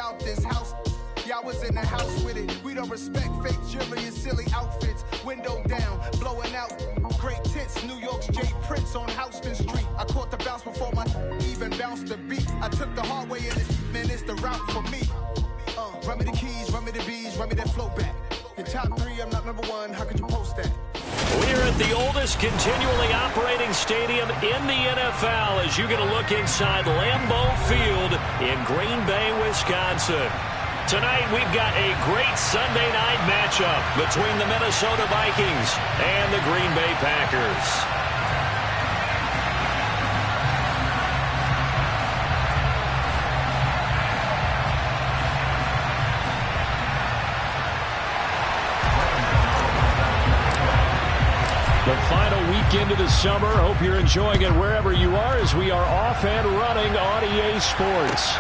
out this house. Yeah, I was in the house with it. We don't respect fake jewelry and silly outfits. Window down, blowing out great tits. New York's Jay Prince on Houston Street. I caught the bounce before my even bounced the beat. I took the hard way in it, man, it's the route for me. Run me the keys, run me the bees, run me that flow back. Your top 3, I'm not number 1, how could you post that? We're at the oldest continually operating stadium in the NFL as you get a look inside Lambeau Field in Green Bay, Wisconsin. Tonight, we've got a great Sunday night matchup between the Minnesota Vikings and the Green Bay Packers. The final weekend of the summer. Hope you're enjoying it wherever you are as we are off and running on EA Sports.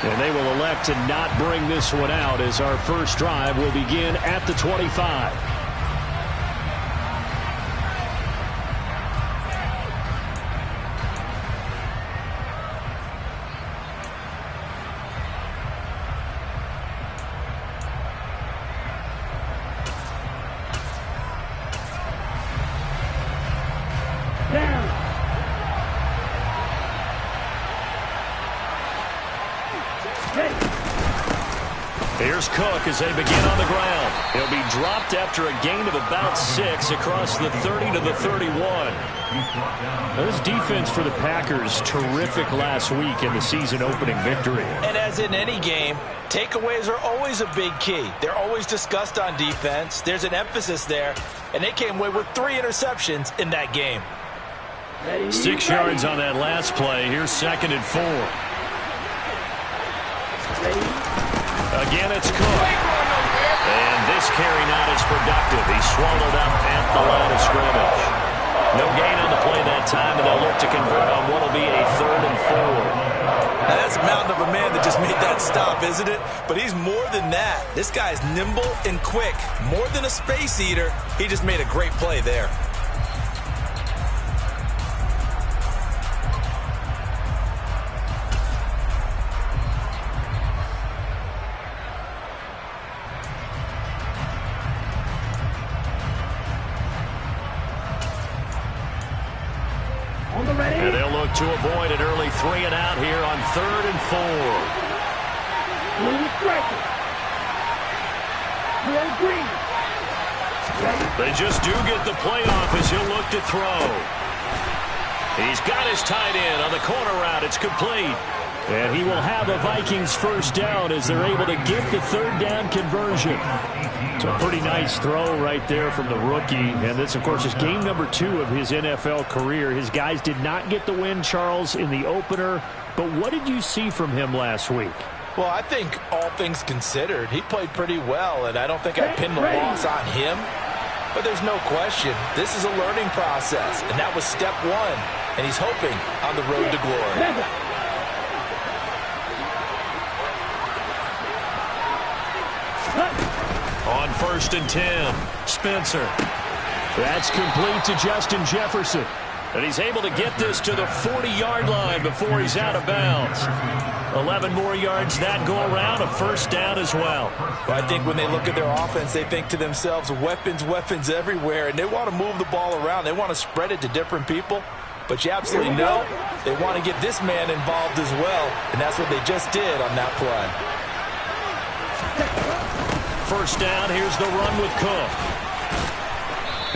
And they will elect to not bring this one out as our first drive will begin at the 25. Here's Cook as they begin on the ground. He'll be dropped after a gain of about 6 across the 30 to the 31. This defense for the Packers, terrific last week in the season opening victory. And as in any game, takeaways are always a big key. They're always discussed on defense. There's an emphasis there, and they came away with 3 interceptions in that game. 6 yards on that last play. Here's 2nd and 4. Again, it's Cook. And this carry not as productive. He's swallowed up at the line of scrimmage. No gain on the play that time, and they'll look to convert on what will be a 3rd and 4. Now, that's a mountain of a man that just made that stop, isn't it? But he's more than that. This guy's nimble and quick. More than a space eater. He just made a great play there. And they'll look to avoid an early 3 and out here on 3rd and 4. They just do get the play off as he'll look to throw. He's got his tight end on the corner route. It's complete. And he will have a Vikings first down as they're able to get the 3rd down conversion. It's a pretty nice throw right there from the rookie. And this, of course, is game number 2 of his NFL career. His guys did not get the win, Charles, in the opener. But what did you see from him last week? Well, I think all things considered, he played pretty well. And I don't think I pinned the loss on him. But there's no question, this is a learning process. And that was step 1. And he's hoping on the road to glory. On 1st and 10, Spencer. That's complete to Justin Jefferson. And he's able to get this to the 40-yard line before he's out of bounds. 11 more yards that go around, a first down as well. Well, I think when they look at their offense, they think to themselves, weapons, weapons everywhere, and they want to move the ball around. They want to spread it to different people. But you absolutely know they want to get this man involved as well, and that's what they just did on that play. First down, here's the run with Cook.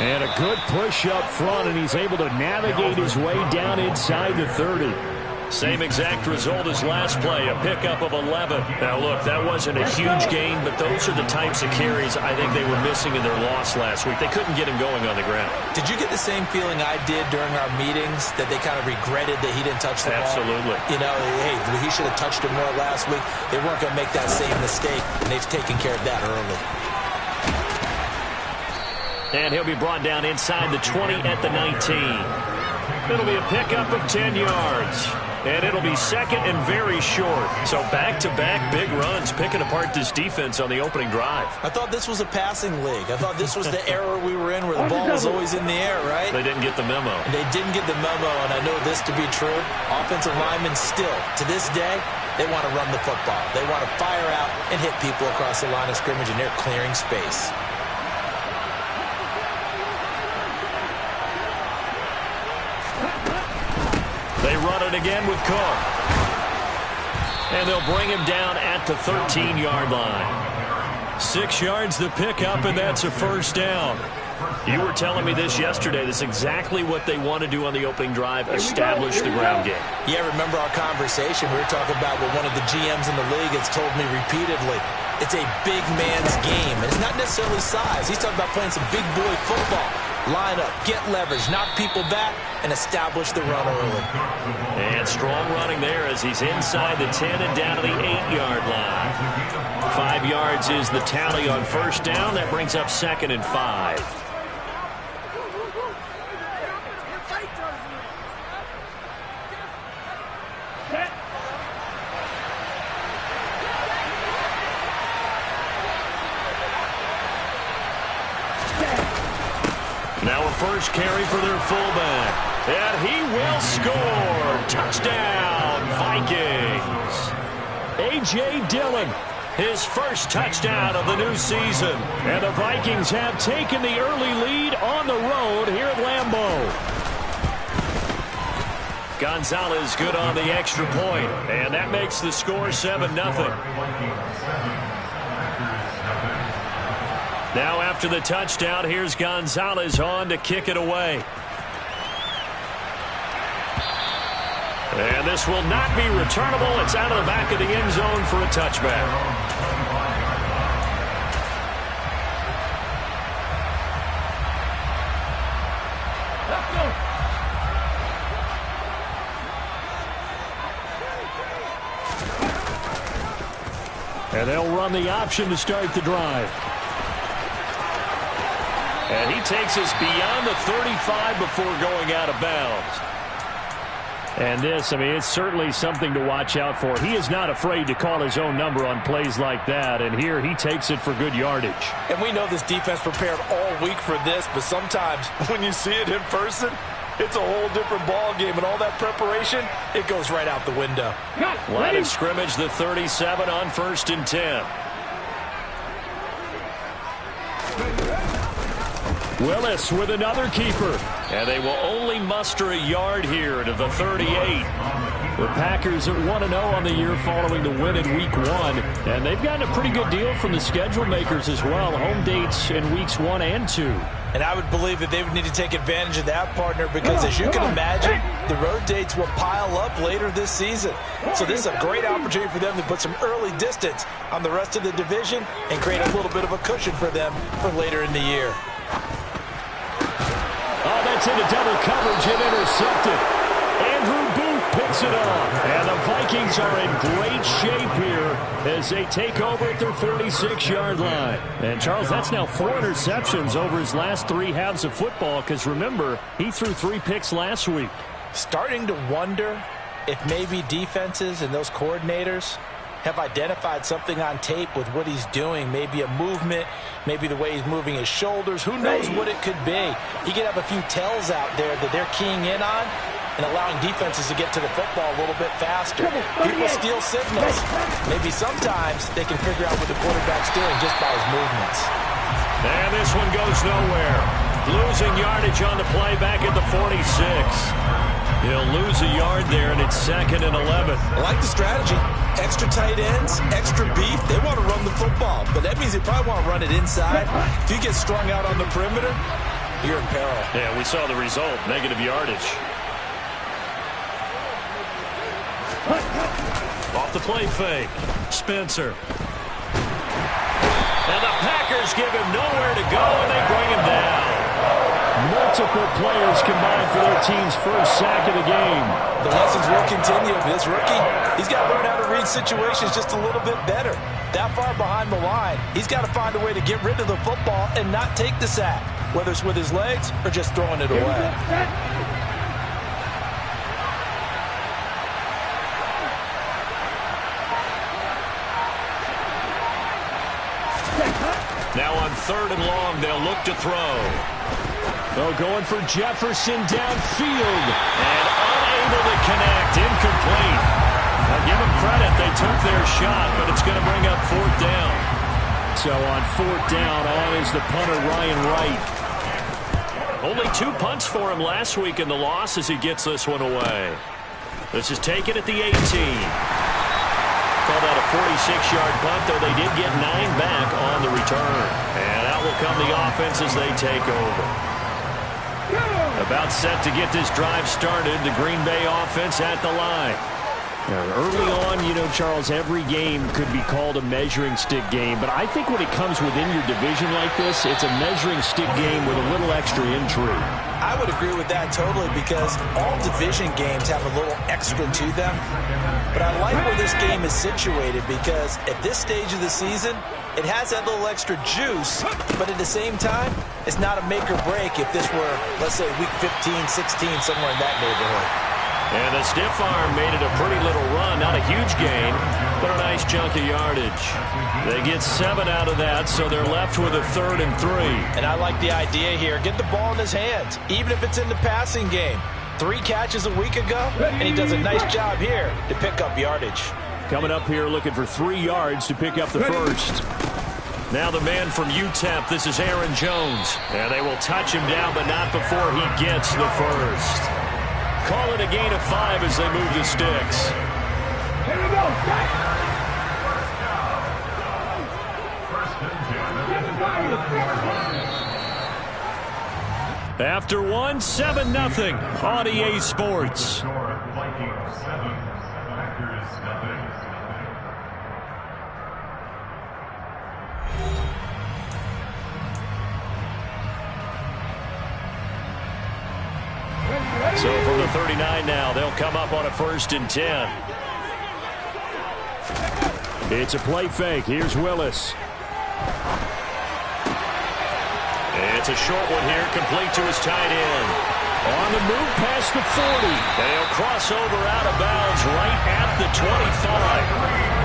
And a good push up front, and he's able to navigate his way down inside the 30. Same exact result as last play, a pickup of 11. Now, look, that wasn't a huge gain, but those are the types of carries I think they were missing in their loss last week. They couldn't get him going on the ground. Did you get the same feeling I did during our meetings, that they kind of regretted that he didn't touch the ball? Absolutely. You know, hey, he should have touched it more last week. They weren't going to make that same mistake, and they've taken care of that early. And he'll be brought down inside the 20 at the 19. It'll be a pickup of 10 yards. And it'll be 2nd and very short. So back-to-back big runs picking apart this defense on the opening drive. I thought this was a passing league. I thought this was the era we were in where the ball was always in the air, right? They didn't get the memo. They didn't get the memo, and I know this to be true. Offensive linemen still, to this day, They want to run the football. They want to fire out and hit people across the line of scrimmage, and they're clearing space. They run it again with Cook. And they'll bring him down at the 13-yard line. 6 yards the pickup, and that's a first down. You were telling me this yesterday. This is exactly what they want to do on the opening drive, establish the ground game. Yeah, remember our conversation? We were talking about what one of the GMs in the league has told me repeatedly. It's a big man's game, and it's not necessarily size. He's talking about playing some big boy football. Line up, get leverage, knock people back, and establish the run early. And strong running there as he's inside the 10 and down to the 8-yard line. 5 yards is the tally on first down. That brings up 2nd and 5. Now a first carry for their fullback. And he will score. Touchdown, Vikings. A.J. Dillon, his first touchdown of the new season. And the Vikings have taken the early lead on the road here at Lambeau. Gonzalez good on the extra point. And that makes the score 7-0. Now after the touchdown, here's Gonzalez on to kick it away. And this will not be returnable. It's out of the back of the end zone for a touchback. And they'll run the option to start the drive. And he takes us beyond the 35 before going out of bounds. And this, I mean, it's certainly something to watch out for. He is not afraid to call his own number on plays like that. And here he takes it for good yardage. And we know this defense prepared all week for this, but sometimes when you see it in person, it's a whole different ball game. And all that preparation, it goes right out the window. Line of scrimmage, the 37 on 1st and 10. Willis with another keeper. And they will only muster a yard here to the 38. The Packers are 1-0 on the year following the win in Week 1. And they've gotten a pretty good deal from the schedule makers as well. Home dates in Weeks 1 and 2. And I would believe that they would need to take advantage of that, partner, because as you can imagine, the road dates will pile up later this season. So this is a great opportunity for them to put some early distance on the rest of the division and create a little bit of a cushion for them for later in the year. Oh, that's into double coverage and intercepted. Andrew Booth picks it off. And the Vikings are in great shape here as they take over at their 46-yard line. And, Charles, that's now 4 interceptions over his last 3 halves of football because, remember, he threw 3 picks last week. Starting to wonder if maybe defenses and those coordinators have identified something on tape with what he's doing. Maybe a movement, maybe the way he's moving his shoulders. Who knows what it could be? He could have a few tells out there that they're keying in on and allowing defenses to get to the football a little bit faster. People steal signals. Maybe sometimes they can figure out what the quarterback's doing just by his movements. And this one goes nowhere. Losing yardage on the play back at the 46. He'll lose a yard there, and it's 2nd and 11. I like the strategy. Extra tight ends, extra beef. They want to run the football, but that means they probably want to run it inside. If you get strung out on the perimeter, you're in peril. Yeah, we saw the result, negative yardage. Off the play fake, Spencer. And the Packers give him nowhere to go, and they bring him down. Multiple players combined for their team's first sack of the game. The lessons will continue. This rookie, he's got to learn how to read situations just a little bit better. That far behind the line, he's got to find a way to get rid of the football and not take the sack, whether it's with his legs or just throwing it away. Now on 3rd and long, they'll look to throw. They're going for Jefferson downfield. And unable to connect. Incomplete. Now give him credit. they took their shot, but it's going to bring up 4th down. So on 4th down, on is the punter, Ryan Wright. Only 2 punts for him last week in the loss as he gets this one away. This is taken at the 18. Called out a 46-yard punt, though they did get 9 back on the return. And out will come the offense as they take over. About set to get this drive started, the Green Bay offense at the line. Early on, you know, Charles, every game could be called a measuring stick game, but I think when it comes within your division like this, it's a measuring stick game with a little extra intrigue. I would agree with that totally because all division games have a little extra to them. But I like where this game is situated because at this stage of the season, it has that little extra juice, but at the same time, it's not a make or break if this were, let's say, week 15, 16, somewhere in that neighborhood. And the stiff arm made it a pretty little run. Not a huge gain, but a nice chunk of yardage. They get 7 out of that, so they're left with a 3rd and 3. And I like the idea here. Get the ball in his hands, even if it's in the passing game. 3 catches a week ago, and he does a nice job here to pick up yardage. Coming up here looking for 3 yards to pick up the first. Now the man from UTEP, this is Aaron Jones. And they will touch him down, but not before he gets the first. Call it a gain of 5 as they move the sticks. Here we go. After 1, 7-0 on EA Sports. So from the 39 now, they'll come up on a 1st and 10. It's a play fake. Here's Willis. It's a short one here, complete to his tight end. On the move past the 40. And he'll cross over out of bounds right at the 25.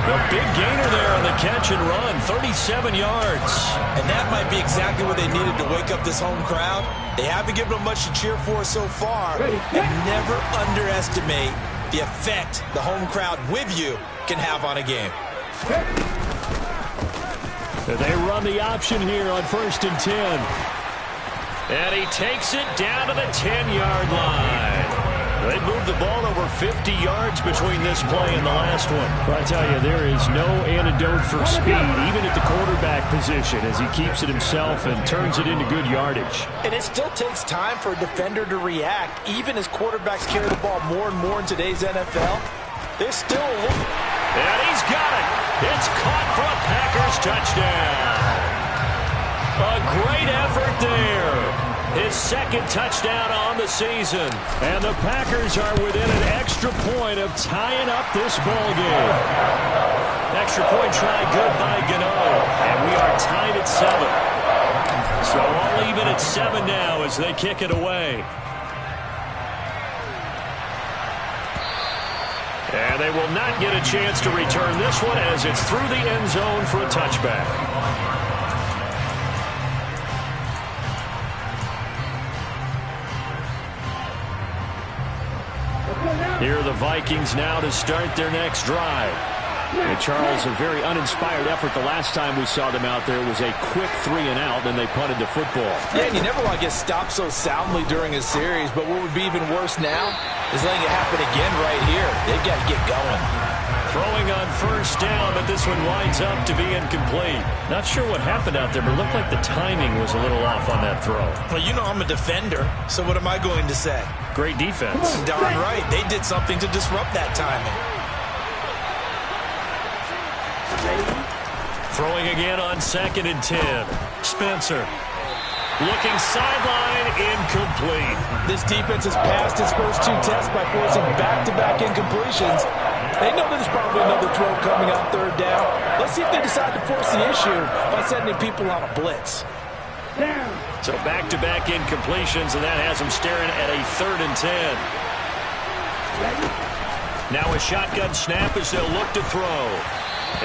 A big gainer there on the catch and run, 37 yards. And that might be exactly what they needed to wake up this home crowd. They haven't given them much to cheer for so far. And never underestimate the effect the home crowd with you can have on a game. They run the option here on 1st and 10. And he takes it down to the 10-yard line. They moved the ball over 50 yards between this play and the last one. But I tell you, there is no antidote for speed, even at the quarterback position, as he keeps it himself and turns it into good yardage. And it still takes time for a defender to react, even as quarterbacks carry the ball more and more in today's NFL. There's still a little... And he's got it. It's caught for a Packers touchdown. A great effort there. His 2nd touchdown on the season. And the Packers are within an extra point of tying up this ball game. Extra point try good by Gano. And we are tied at 7. So all even at 7 now as they kick it away. And they will not get a chance to return this one as it's through the end zone for a touchback. Here are the Vikings now to start their next drive. And Charles, a very uninspired effort the last time we saw them out there was a quick 3 and out, then they punted the football. Yeah, and you never want to get stopped so soundly during a series, but what would be even worse now is letting it happen again right here. They've got to get going. Throwing on 1st down, but this one winds up to be incomplete. Not sure what happened out there, but it looked like the timing was a little off on that throw. Well, you know I'm a defender, so what am I going to say? Great defense. Darn right. They did something to disrupt that timing. Throwing again on 2nd and 10. Spencer. Looking sideline, incomplete. This defense has passed its first 2 tests by forcing back-to-back incompletions. They know there's probably another throw coming on 3rd down. Let's see if they decide to force the issue by sending people on a blitz. So back-to-back incompletions, and that has them staring at a 3rd and 10. Now a shotgun snap as they'll look to throw.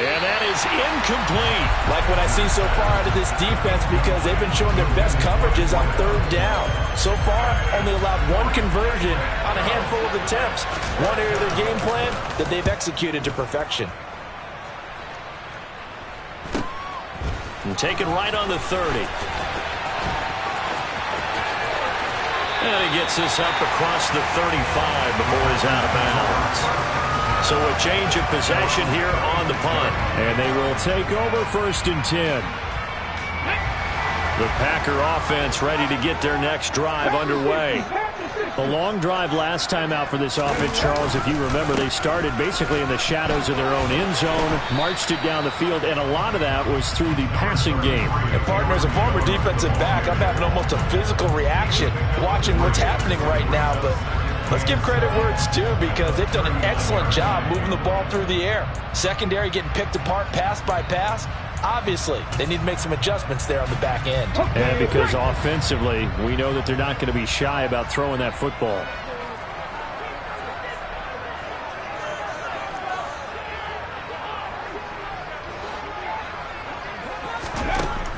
And that is incomplete. Like what I see so far out of this defense, because they've been showing their best coverages on third down. So far, only allowed one conversion on a handful of attempts. One area of their game plan that they've executed to perfection. And taken right on the 30. And he gets this up across the 35 before he's out of bounds. So a change of possession here on the punt. And they will take over 1st and 10. The Packer offense ready to get their next drive underway. A long drive last time out for this offense, Charles. If you remember, they started basically in the shadows of their own end zone, marched it down the field, and a lot of that was through the passing game. And partner, as a former defensive back, I'm having almost a physical reaction watching what's happening right now. But let's give credit where it's due, because they've done an excellent job moving the ball through the air. Secondary getting picked apart pass by pass. Obviously, they need to make some adjustments there on the back end. And because offensively, we know that they're not going to be shy about throwing that football.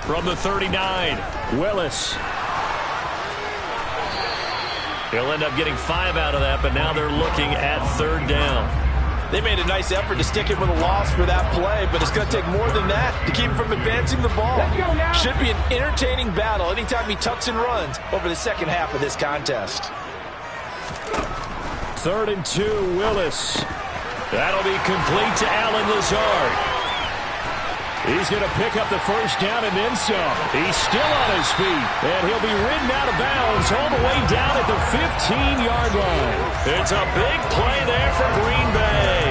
From the 39, Willis. He'll end up getting 5 out of that, but now they're looking at 3rd down. They made a nice effort to stick him with a loss for that play, but it's going to take more than that to keep him from advancing the ball. Should be an entertaining battle anytime he tucks and runs over the second half of this contest. 3rd and 2, Willis. That'll be complete to Allen Lazard. He's going to pick up the 1st down and then some. He's still on his feet, and he'll be ridden out of bounds all the way down at the 15-yard line. It's a big play there for Green Bay.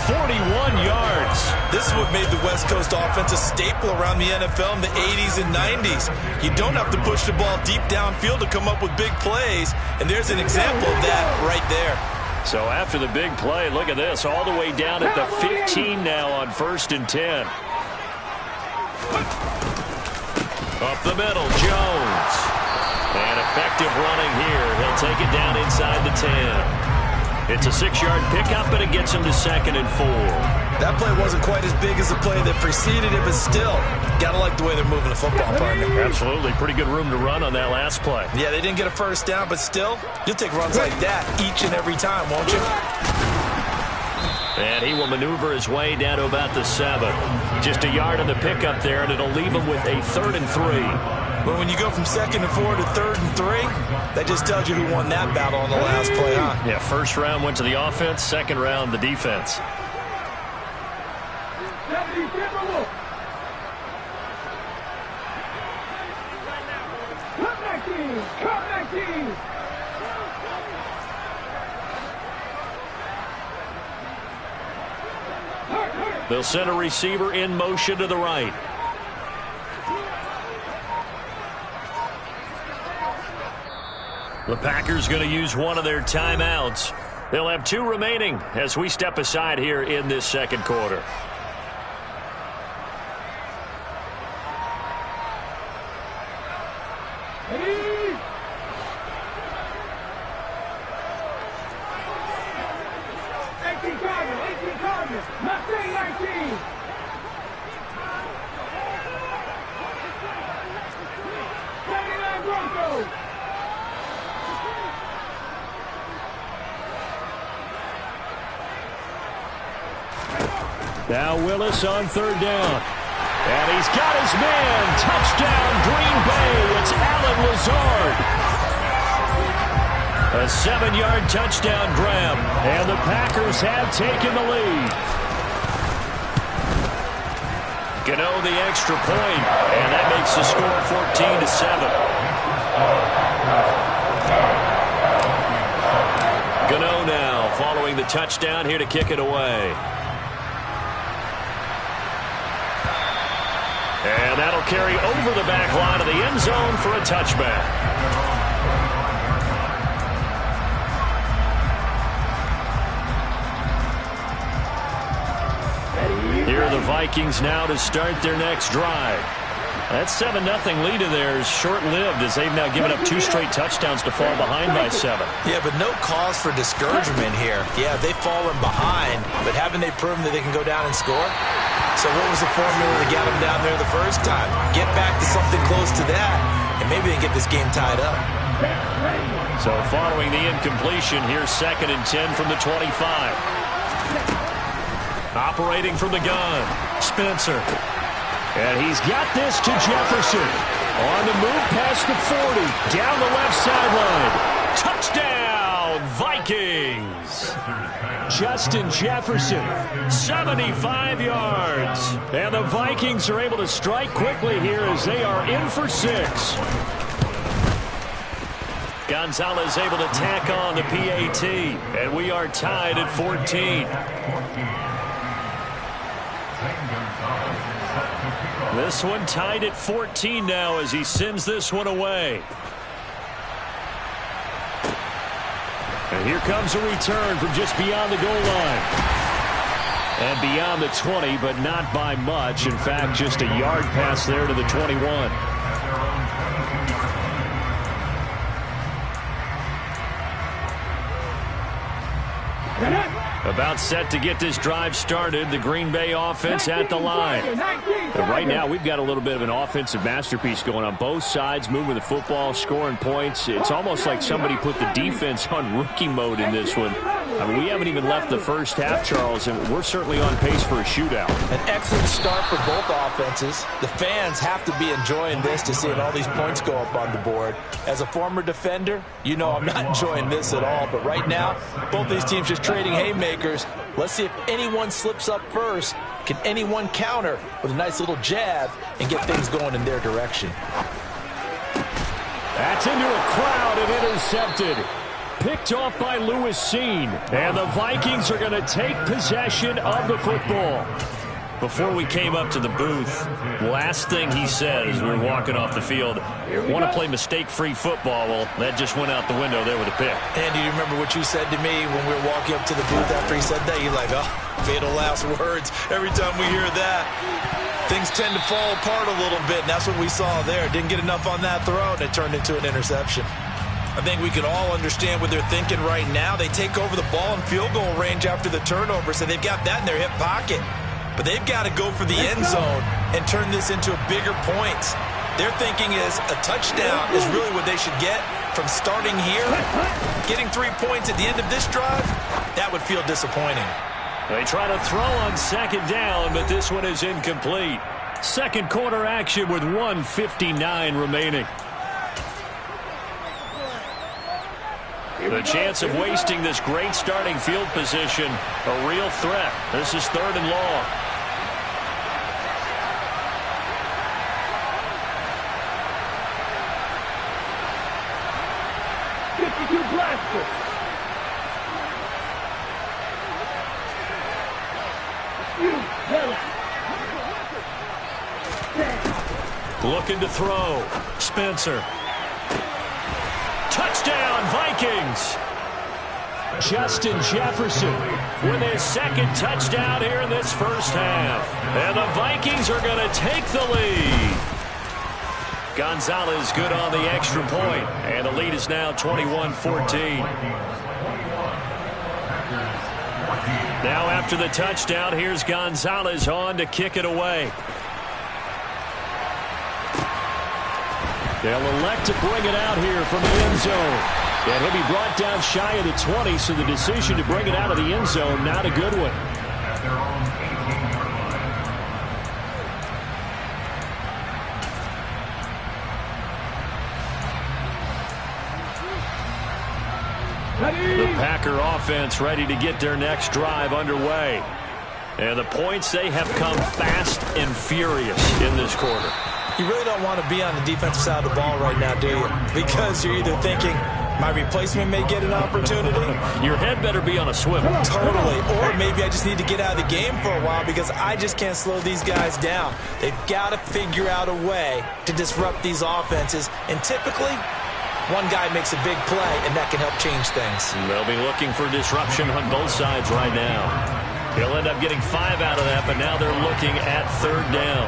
41 yards. This is what made the West Coast offense a staple around the NFL in the 80s and 90s. You don't have to push the ball deep downfield to come up with big plays, and there's an example of that right there. So after the big play, look at this, all the way down at the 15 now on 1st and 10. Up the middle, Jones. And effective running here. He'll take it down inside the 10. It's a 6-yard pickup, and it gets him to 2nd and 4. That play wasn't quite as big as the play that preceded it, but still, gotta like the way they're moving the football, partner. Absolutely. Pretty good room to run on that last play. Yeah, they didn't get a 1st down, but still, you'll take runs like that each and every time, won't you? And he will maneuver his way down to about the 7. Just a yard on the pickup there, and it'll leave him with a 3rd and 3. But when you go from 2nd and 4 to 3rd and 3, that just tells you who won that battle on the last play, huh? Yeah, 1st round went to the offense, 2nd round the defense. They'll send a receiver in motion to the right. The Packers going to use one of their timeouts. They'll have 2 remaining as we step aside here in this 2nd quarter. Now Willis on 3rd down. And he's got his man. Touchdown, Green Bay. It's Allen Lazard. A 7-yard touchdown grab. And the Packers have taken the lead. Gano the extra point. And that makes the score 14-7. Gano now following the touchdown here to kick it away. And that'll carry over the back line of the end zone for a touchback. Here are the Vikings now to start their next drive. That 7-0 lead of theirs short-lived as they've now given up 2 straight touchdowns to fall behind by 7. Yeah, but no cause for discouragement here. Yeah, they've fallen behind, but haven't they proven that they can go down and score? So what was the formula that got them down there the first time? Get back to something close to that, and maybe they get this game tied up. So following the incompletion, here's 2nd and 10 from the 25. Operating from the gun, Spencer. And he's got this to Jefferson. On the move past the 40. Down the left sideline. Touchdown, Vikings. Justin Jefferson, 75 yards. And the Vikings are able to strike quickly here as they are in for 6. Gonzalez able to tack on the PAT. And we are tied at 14. This one tied at 14 now as he sends this one away. And here comes a return from just beyond the goal line. And beyond the 20, but not by much. In fact, just a yard pass there to the 21. About set to get this drive started. The Green Bay offense at the line. And right now, we've got a little bit of an offensive masterpiece going on both sides, moving the football, scoring points. It's almost like somebody put the defense on rookie mode in this one. I mean, we haven't even left the first half, Charles, and we're certainly on pace for a shootout. An excellent start for both offenses. The fans have to be enjoying this to seeing all these points go up on the board. As a former defender, you know I'm not enjoying this at all. But right now, both these teams just trading haymakers. Let's see if anyone slips up first. Can anyone counter with a nice little jab and get things going in their direction? That's into a crowd and intercepted. Picked off by Lewis Cine. And the Vikings are going to take possession of the football. Before we came up to the booth, last thing he said as we were walking off the field, want to play mistake-free football. Well, that just went out the window there with a pick. Andy, do you remember what you said to me when we were walking up to the booth after he said that? You're like, oh, fatal last words. Every time we hear that, things tend to fall apart a little bit, and that's what we saw there. Didn't get enough on that throw, and it turned into an interception. I think we can all understand what they're thinking right now. They take over the ball in field goal range after the turnover, so they've got that in their hip pocket. But they've got to go for the end zone and turn this into a bigger points. Their thinking is a touchdown is really what they should get from starting here. Getting 3 points at the end of this drive, that would feel disappointing. They try to throw on 2nd down, but this one is incomplete. Second quarter action with 1:59 remaining. The chance of wasting this great starting field position, a real threat. This is 3rd and long. Looking to throw. Spencer. Touchdown, Vikings! Justin Jefferson with his 2nd touchdown here in this first half. And the Vikings are going to take the lead. Gonzalez good on the extra point. And the lead is now 21-14. Now after the touchdown, here's Gonzalez on to kick it away. They'll elect to bring it out here from the end zone. And he'll be brought down shy of the 20, so the decision to bring it out of the end zone, not a good one. The Packer offense ready to get their next drive underway. And the points, they have come fast and furious in this quarter. You really don't want to be on the defensive side of the ball right now, do you? Because you're either thinking, my replacement may get an opportunity. Your head better be on a swivel. Totally. Or maybe I just need to get out of the game for a while because I just can't slow these guys down. They've got to figure out a way to disrupt these offenses. And typically, one guy makes a big play, and that can help change things. They'll be looking for disruption on both sides right now. He'll end up getting 5 out of that, but now they're looking at 3rd down.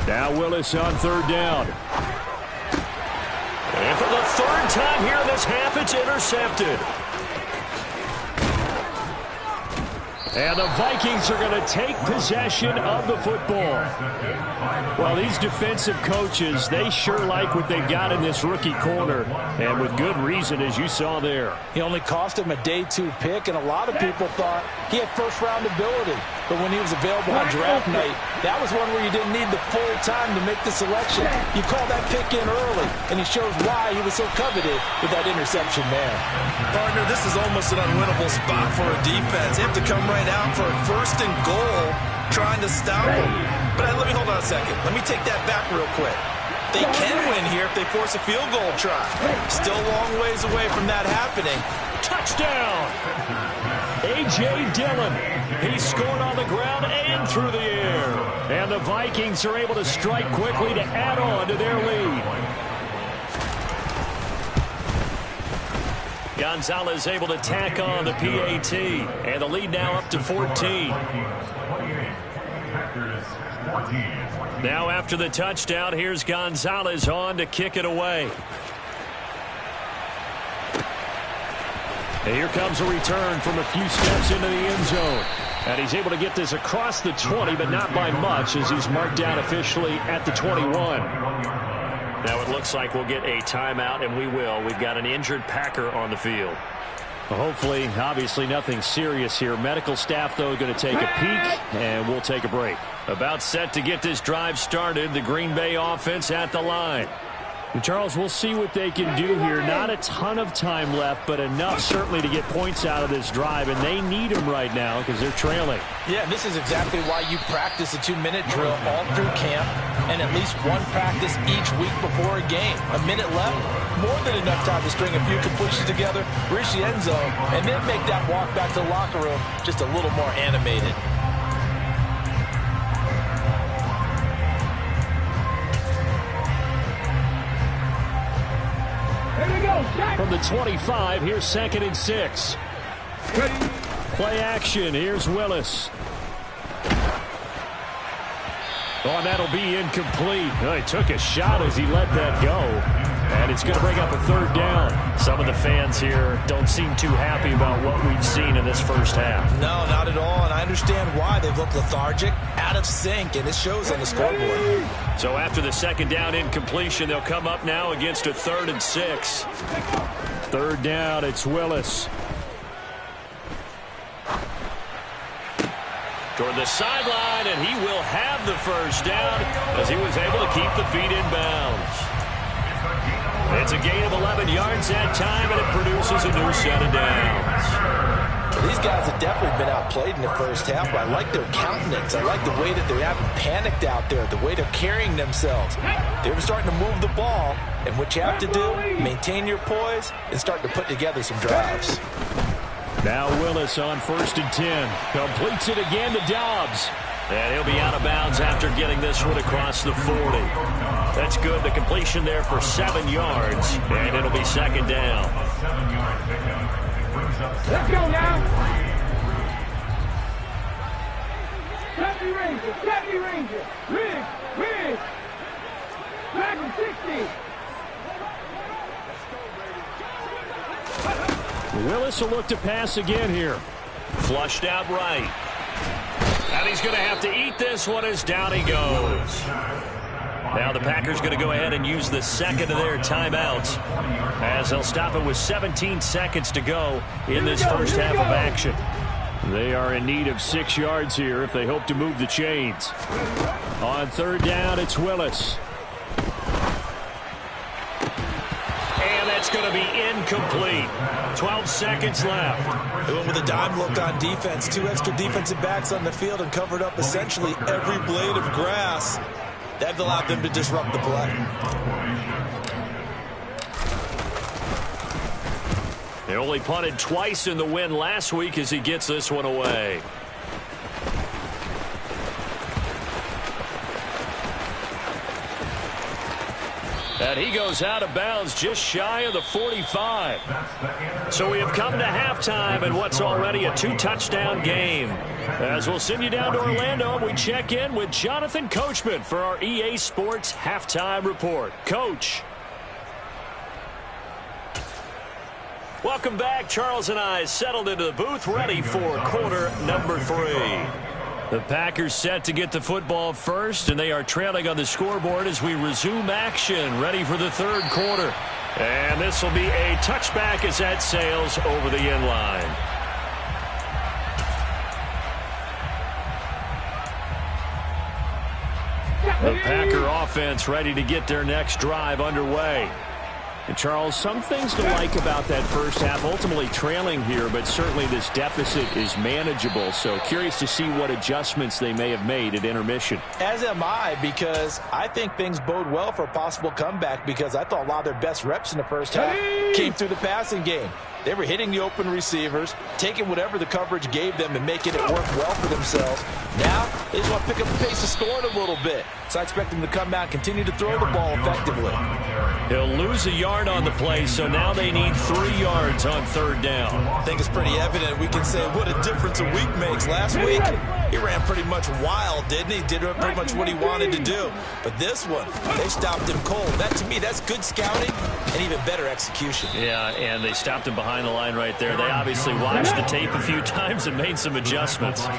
Now Willis on third down. And for the third time here in this half, it's intercepted. And the Vikings are going to take possession of the football. Well, these defensive coaches, they sure like what they've got in this rookie corner. And with good reason, as you saw there. He only cost him a day 2 pick, and a lot of people thought he had first-round ability. But when he was available on draft night, that was one where you didn't need the full time to make the selection. You call that pick in early, and he shows why he was so coveted with that interception there. Partner, this is almost an unwinnable spot for a defense. They have to come right out for a 1st and goal, trying to stop him. But let me hold on a second. Let me take that back real quick. They can win here if they force a field goal try. Still a long ways away from that happening. Touchdown! A.J. Dillon. He scored on the ground and through the air. And the Vikings are able to strike quickly to add on to their lead. Gonzalez able to tack on the PAT. And the lead now up to 14. Now after the touchdown, here's Gonzalez on to kick it away. And here comes a return from a few steps into the end zone. And he's able to get this across the 20, but not by much, as he's marked down officially at the 21. Now it looks like we'll get a timeout, and we will. We've got an injured Packer on the field. Well, hopefully, obviously nothing serious here. Medical staff, though, going to take a peek, and we'll take a break. About set to get this drive started, the Green Bay offense at the line. And Charles, we'll see what they can do here. Not a ton of time left, but enough certainly to get points out of this drive, and they need them right now because they're trailing. Yeah, and this is exactly why you practice a 2-minute drill all through camp and at least one practice each week before a game. A minute left, more than enough time to string a few completions together, reach the end zone, and then make that walk back to the locker room just a little more animated. From the 25, here's 2nd and 6. Play action. Here's Willis. Oh, and that'll be incomplete. Oh, he took a shot as he let that go. And it's going to bring up a 3rd down. Some of the fans here don't seem too happy about what we've seen in this first half. No, not at all. And I understand why. They've looked lethargic, out of sync, and it shows on the scoreboard. So after the 2nd down incompletion, they'll come up now against a 3rd and 6. 3rd down, it's Willis. Toward the sideline, and he will have the first down as he was able to keep the feet in bounds. It's a gain of 11 yards that time, and it produces a new set of downs. These guys have definitely been outplayed in the first half, but I like their countenance. I like the way that they haven't panicked out there, the way they're carrying themselves. They're starting to move the ball, and what you have to do, maintain your poise and start to put together some drives. Now Willis on 1st and 10. Completes it again to Dobbs. And he'll be out of bounds after getting this one across the 40. That's good. The completion there for 7 yards. And it'll be 2nd down. Let's go now. Deputy Ranger. Riggs. Back in 60. Willis will look to pass again here. Flushed out right. And he's going to have to eat this one as down he goes. Now the Packers going to go ahead and use the 2nd of their timeouts as they'll stop it with 17 seconds to go in this first half of action. They are in need of 6 yards here if they hope to move the chains. On 3rd down, it's Willis. And that's going to be incomplete. 12 seconds left. They went with a dime look on defense. 2 extra defensive backs on the field and covered up essentially every blade of grass. That allowed them to disrupt the play. They only punted twice in the win last week as he gets this one away. And he goes out of bounds just shy of the 45. So we have come to halftime in what's already a 2-touchdown game. As we'll send you down to Orlando, we check in with Jonathan Coachman for our EA Sports Halftime Report. Coach. Welcome back. Charles and I settled into the booth, ready for quarter number 3. The Packers set to get the football first, and they are trailing on the scoreboard as we resume action, ready for the third quarter. And this will be a touchback as that sails over the end line. The Packer offense ready to get their next drive underway. And Charles, some things to like about that first half. Ultimately trailing here, but certainly this deficit is manageable. So curious to see what adjustments they may have made at intermission. As am I, because I think things bode well for a possible comeback, because I thought a lot of their best reps in the first half came through the passing game. They were hitting the open receivers, taking whatever the coverage gave them and making it work well for themselves. Now, they just want to pick up the pace of scoring a little bit. So I expect them to come out and continue to throw the ball effectively. He'll lose a yard on the play, so now they need 3 yards on third down. I think it's pretty evident. We can say what a difference a week makes. Last week, he ran pretty much wild, didn't he? Did pretty much what he wanted to do. But this one, they stopped him cold. That, to me, that's good scouting and even better execution. Yeah, and they stopped him behind the line right there. They obviously watched the tape a few times and made some adjustments. 60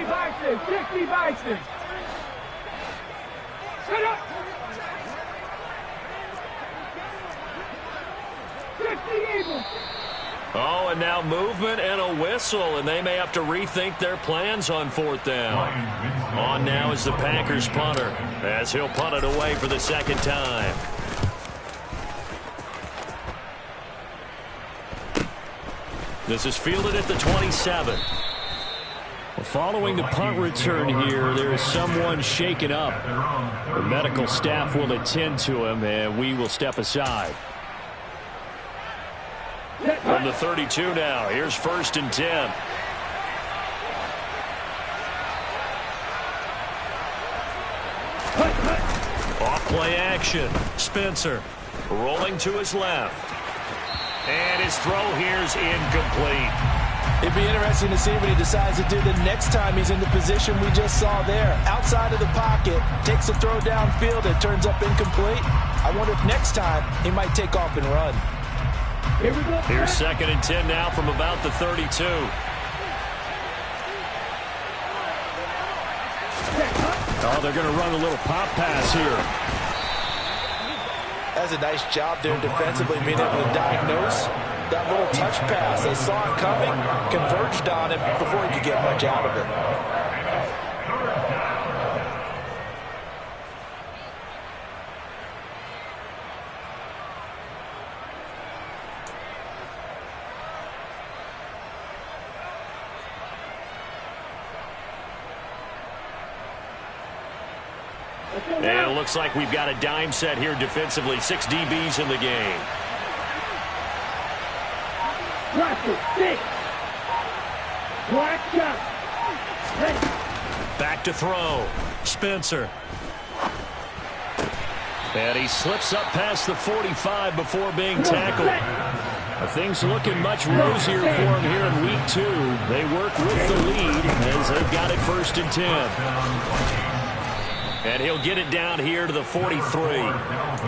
Bison, 60 Bison. Set up. 60 Eagles. Oh, and now movement and a whistle, and they may have to rethink their plans on fourth down. On now is the Packers punter, as he'll punt it away for the second time. This is fielded at the 27. Following the punt return here, there is someone shaken up. The medical staff will attend to him, and we will step aside. From the 32 now, here's 1st and 10. Off play action. Spencer rolling to his left. And his throw here is incomplete. It'd be interesting to see what he decides to do the next time he's in the position we just saw there. Outside of the pocket, takes a throw downfield, it turns up incomplete. I wonder if next time he might take off and run. Here's 2nd and 10 now from about the 32. Oh, they're going to run a little pop pass here. That's a nice job there defensively, being able to diagnose that little touch pass. They saw it coming, converged on it before he could get much out of it. And it looks like we've got a dime set here defensively. 6 DBs in the game. Back to throw. Spencer. And he slips up past the 45 before being tackled. Things looking much rosier for him here in week 2. They work with the lead as they've got it 1st and 10. And he'll get it down here to the 43.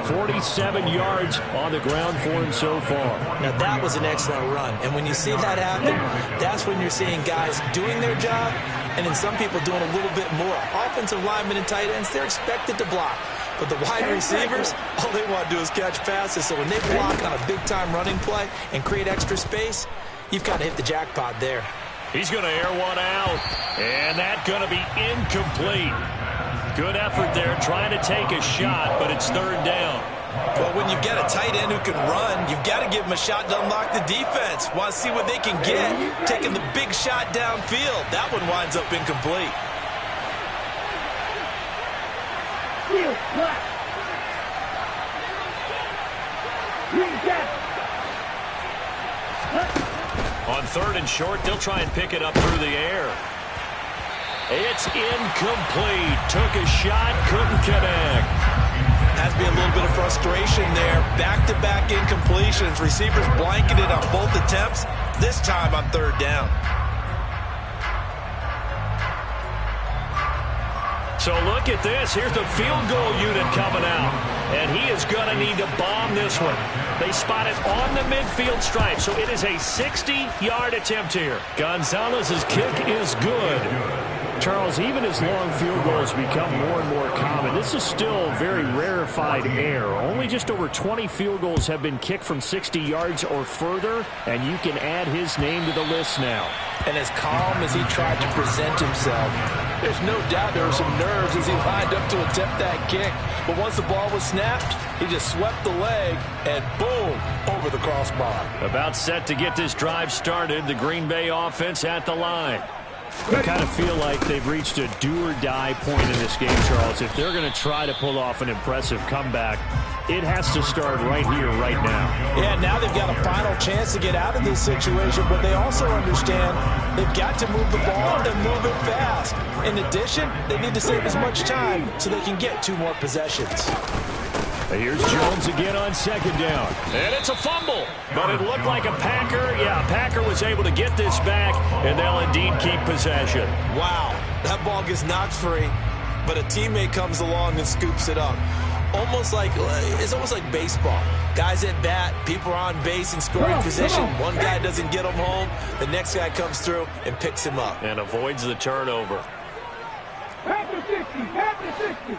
47 yards on the ground for him so far. Now, that was an excellent run. And when you see that happen, that's when you're seeing guys doing their job and then some people doing a little bit more. Offensive linemen and tight ends, they're expected to block. But the wide receivers, all they want to do is catch passes. So when they block on a big-time running play and create extra space, you've kind of hit the jackpot there. He's going to air one out. And that's going to be incomplete. Good effort there, trying to take a shot, but it's 3rd down. Well, when you get a tight end who can run, you've got to give him a shot to unlock the defense. Want to see what they can get, taking the big shot downfield. That one winds up incomplete. On 3rd and short. They'll try and pick it up through the air. It's incomplete. Took a shot, couldn't connect. Has to be a little bit of frustration there. Back-to-back incompletions. Receivers blanketed on both attempts, this time on 3rd down. So look at this. Here's the field goal unit coming out. And he is going to need to bomb this one. They spot it on the midfield stripe. So it is a 60-yard attempt here. Gonzalez's kick is good. Charles, even as long field goals become more and more common, this is still very rarefied air. Only just over 20 field goals have been kicked from 60 yards or further, and you can add his name to the list now. And as calm as he tried to present himself, there's no doubt there were some nerves as he lined up to attempt that kick. But once the ball was snapped, he just swept the leg and boom, over the crossbar. About set to get this drive started, the Green Bay offense at the line. I kind of feel like they've reached a do-or-die point in this game, Charles. If they're going to try to pull off an impressive comeback, it has to start right here, right now. Yeah, now they've got a final chance to get out of this situation, but they also understand they've got to move the ball and move it fast. In addition, they need to save as much time so they can get 2 more possessions. Here's Jones again on 2nd down. And it's a fumble. But it looked like a Packer. Yeah, Packer was able to get this back, and they'll indeed keep possession. Wow, that ball gets knocked free, but a teammate comes along and scoops it up. It's almost like baseball. Guys at bat, people are on base in scoring position. One guy doesn't get him home. The next guy comes through and picks him up. And avoids the turnover. Packer 60, Packer 60.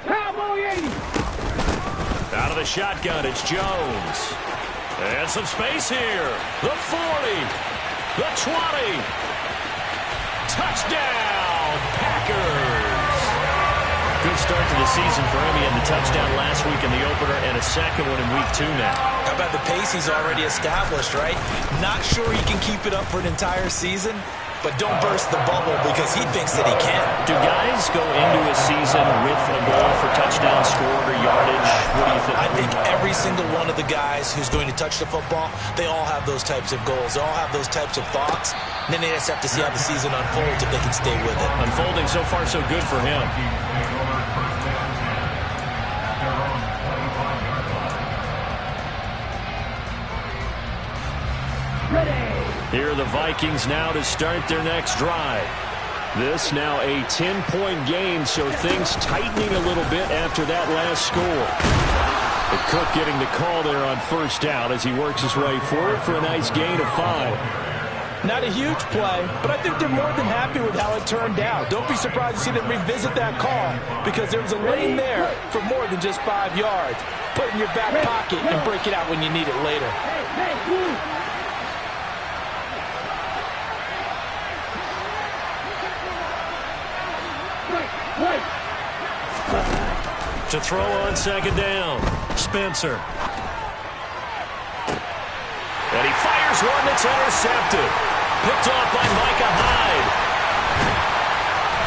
Cowboy 80. Out of the shotgun, it's Jones. And some space here. The 40. The 20. Touchdown, Packers. Good start to the season for him. He had the touchdown last week in the opener and a second one in week 2 now. How about the pace he's already established, right? Not sure he can keep it up for an entire season, but don't burst the bubble because he thinks that he can. Do guys go into a season with a goal for touchdown scored or yardage? What do you think? I think every single one of the guys who's going to touch the football, they all have those types of goals. They all have those types of thoughts. And then they just have to see how the season unfolds if they can stay with it. Unfolding so far so good for him. Here are the Vikings now to start their next drive. This now a 10-point game, so things tightening a little bit after that last score. But Cook getting the call there on 1st down as he works his way forward for a nice gain of 5. Not a huge play, but I think they're more than happy with how it turned out. Don't be surprised to see them revisit that call because there was a lane there for more than just 5 yards. Put it in your back pocket and break it out when you need it later. To throw on 2nd down, Spencer. And he fires one that's intercepted. Picked off by Micah Hyde.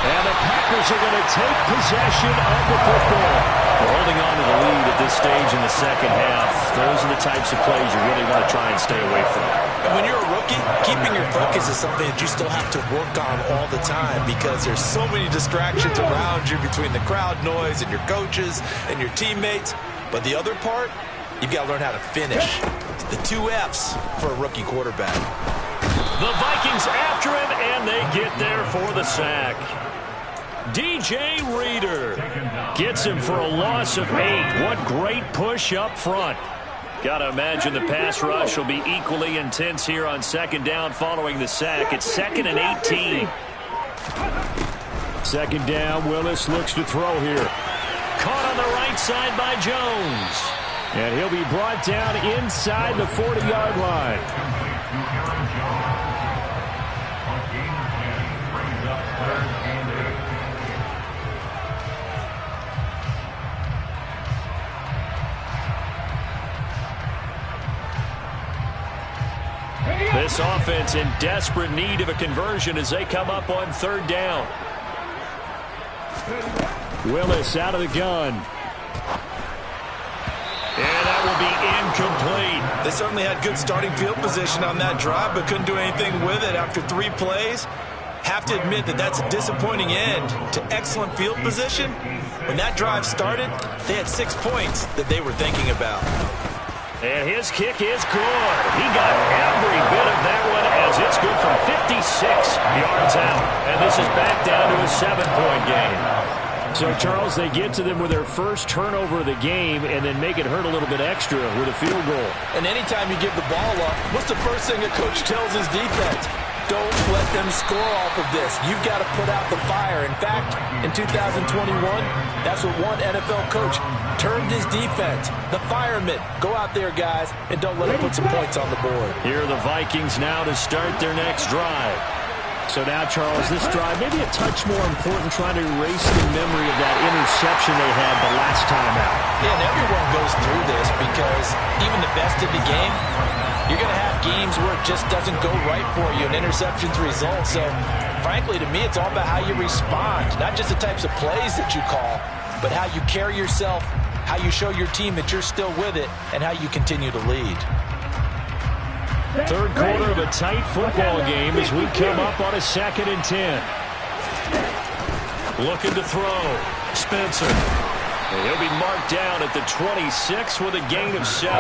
And the Packers are going to take possession of the football. They're holding on to the lead at this stage in the 2nd half. Those are the types of plays you really want to try and stay away from. And when you're a rookie, keeping your focus is something that you still have to work on all the time because there's so many distractions around you between the crowd noise and your coaches and your teammates. But the other part, you've got to learn how to finish. The 2 F's for a rookie quarterback. The Vikings after him, and they get there for the sack. DJ Reader gets him for a loss of 8. What great push up front. Got to imagine the pass rush will be equally intense here on 2nd down following the sack. It's 2nd and 18. 2nd down, Willis looks to throw here. Caught on the right side by Jones. And he'll be brought down inside the 40-yard line. This offense in desperate need of a conversion as they come up on 3rd down. Willis out of the gun. And that will be incomplete. They certainly had good starting field position on that drive, but couldn't do anything with it after 3 plays. Have to admit that that's a disappointing end to excellent field position. When that drive started, they had 6 points that they were thinking about. And his kick is good. He got every bit of that one as it's good from 56 yards out. And this is back down to a 7-point game. So, Charles, they get to them with their first turnover of the game and then make it hurt a little bit extra with a field goal. And anytime you give the ball up, what's the first thing a coach tells his defense? Don't let them score off of this. You've got to put out the fire. In fact, in 2021, that's what one NFL coach termed his defense, the firemen. Go out there, guys, and don't let them put some points on the board. Here are the Vikings now to start their next drive. So now, Charles, this drive maybe a touch more important, trying to erase the memory of that interception they had the last time out. Yeah, and everyone goes through this because even the best in the game, you're going to have games where it just doesn't go right for you, and interceptions result. So, frankly, to me, it's all about how you respond, not just the types of plays that you call, but how you carry yourself, how you show your team that you're still with it, and how you continue to lead. Third quarter of a tight football game as we come up on a 2nd and 10. Looking to throw. Spencer. He'll be marked down at the 26 with a gain of 7.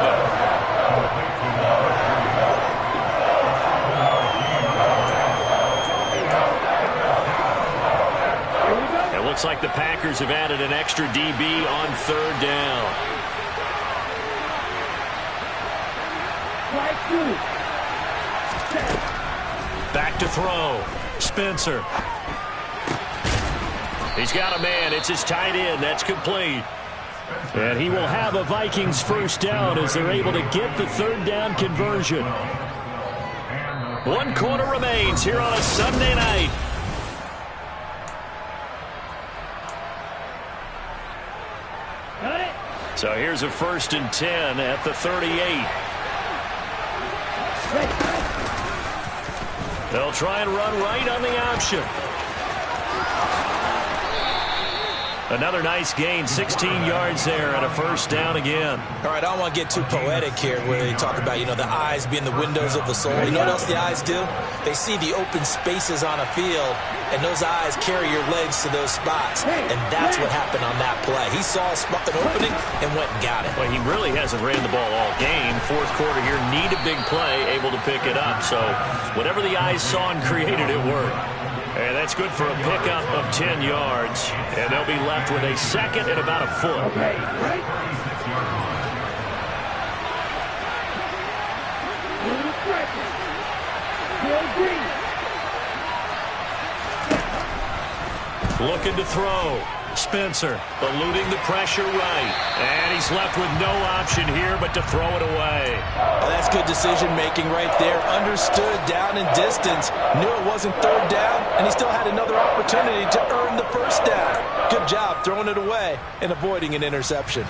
It looks like the Packers have added an extra DB on 3rd down. Back to throw. Spencer. He's got a man. It's his tight end. That's complete. And he will have a Vikings first down as they're able to get the 3rd down conversion. 1 quarter remains here on a Sunday night. So here's a 1st and 10 at the 38. They'll try and run right on the option. Another nice gain, 16 yards there and a first down again. All right, I don't want to get too poetic here where they talk about, the eyes being the windows of the soul. You know what else the eyes do? They see the open spaces on a field, and those eyes carry your legs to those spots. And that's what happened on that play. He saw an opening and went and got it. Well, he really hasn't ran the ball all game. 4th quarter here, need a big play, able to pick it up. So whatever the eyes saw and created, it worked. And that's good for a pickup of 10 yards. And they'll be left with a 2nd and about a foot. Okay, right. Looking to throw. Spencer eluding the pressure right. And he's left with no option here but to throw it away. Well, that's good decision-making right there. Understood down and distance. Knew it wasn't 3rd down, and he still had another opportunity to earn the first down. Good job throwing it away and avoiding an interception.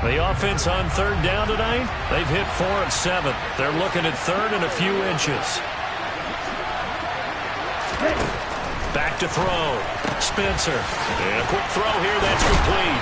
The offense on 3rd down tonight, they've hit 4 of 7. They're looking at 3rd and a few inches. Back to throw. Spencer. And a quick throw here. That's complete.